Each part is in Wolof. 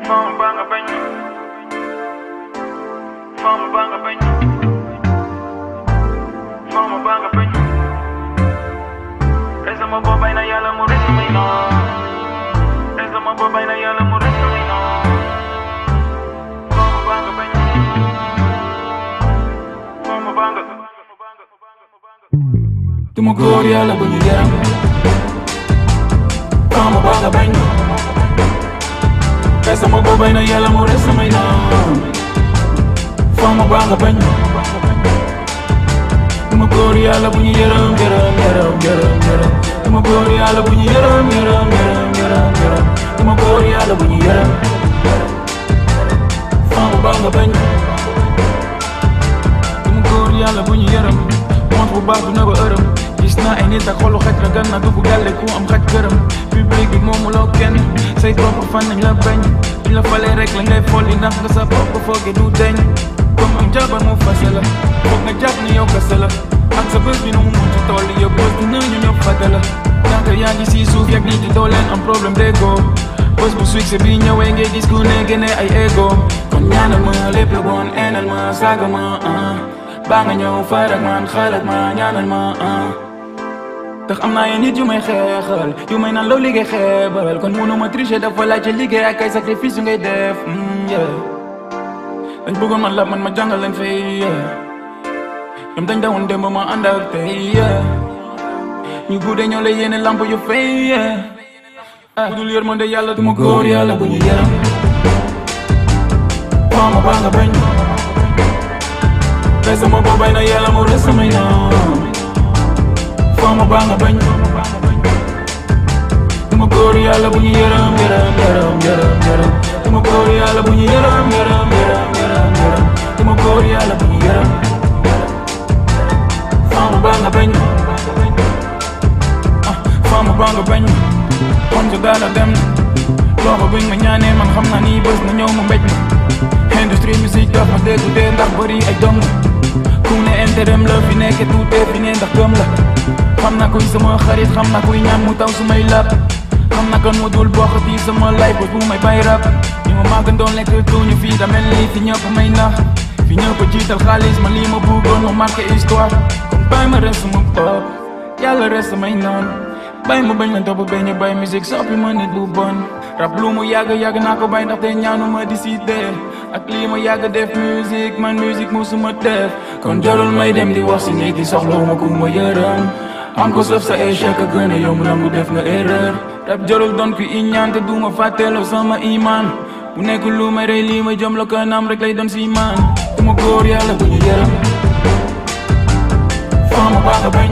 Fama banga bañ, fama banga bañ, fama banga bañ. Reza ma bobay na yàlla mu reza may no. Reza ma bobay na yàlla mu reza may no. Fama banga bañ, fama banga. Duma góor yàlla bu ñu yaram. Fama banga bañ. Reza ma bobay na yàlla mu reza may no. Fama banga bañ. Duma góor yàlla bu ñu yaram yaram. Duma góor yàlla bu ñu yaram yaram. Duma góor yàlla bu ñu yaram. Fama banga bañ. Duma góor yàlla bu ñu yaram. Mont bu baax du na ba ërëm. Gis naa ay nit ak xolu xaj na gan na dugg gàlle ku am xaj këram. Public bi moomu loo kenn say propre fan nañ la bañ. Duñ la falee rek la ngay folli ndax nga sa bopp fooge du deñ. Comme am jabar mu fase la foog nga jàpp ni yow kese la. Ak sa bés bi nu mu munti toll yow bés dina ñu ñëpp fàtte la. Ndaxte yaa ngi si suuf yàgg nit di doo leen am problème d'ego. Bés bu succès bi ñëwee ngay gis ku ne génne ay ego. Kon ñaanal ma lépp lu bon enal ma saaga ma baa nga ñëw farak man xalaat ma ñaanal ma tax am naa yéen nit yu may xeexal yu may naan loo liggéey xeebal. Kon mënuma tricher dafa laajte liggéey ak ay sacrifice yu ngay def dañ bëggoon man lab man ma jàngal leen fay ñoom dañ dawoon démb ma ànd ak tey ñu guddee ñoo lay yéene lamp yu fay bu dul yërmande yàlla duma góor yàlla bu ñu yaram. Fama banga bañ. Reza ma bobay na yàlla mu reza may no. Fama banga bañ. Duma góor yàlla bu ñu yaram. Duma góor yàlla bu ñu yaram. Duma góor yàlla bu ñu yaram. Fama banga bañ. Fama banga bañ. kon su daala dem loxo buñ ma ñaanee man xam naa ni bés na ñëw ma mbéj ma. Industrie musique daf ma déggu dee ndax bëri ay dong ku ne intérêt la fi nekke tuutee fi ne ndax gëm la. Xam naa kuy sama xarit xam naa kuy ñaan mu taw su may lap. Xam naa kan mu dul bokkati sama life bés bu may bay rap. ñi ma màgg doon lekk tuuñu fii da mel ni fi ñëpp may nax. fi ñëpp jiital xaalis man lii ma bëggoon ma marqué histoire. kon bàyyi ma res sama bopp yàlla res samay noon. bàyyi ma bañ la topp bañ a bàyyi musique soppi ma nit bu bon. rap lu mu yàgg naa ko bàyyi ndaxte ñaanu ma décidé. ak lii ma yàgg def musique man musique musuma def. kon jarul may dem di wax si nit di soxla ma ku ma yërëm. am ko sëf sa échec a gën a yomb nangu def nga erreur. rap jarul doon ku iñaan te duma fàtteeloo sama iman. bu nekk lu may rey lii ma jëm la kanam rek lay doon si man. duma góor yàlla bu ñu yërëm. Fama banga bañ.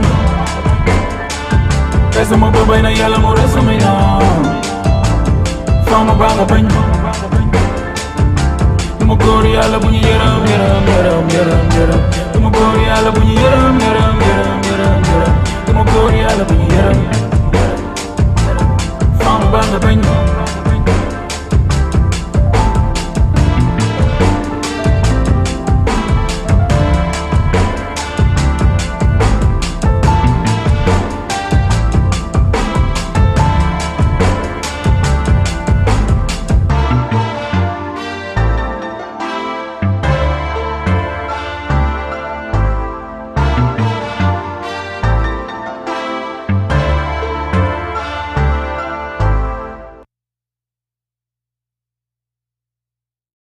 Reza ma bobay na yàlla mu reza may no. Fama banga bañ. Duma góor yàlla bu ñu yaram. Duma góor yàlla bu ñu yaram. Duma góor yàlla bu ñu yaram. Fama banga bañ.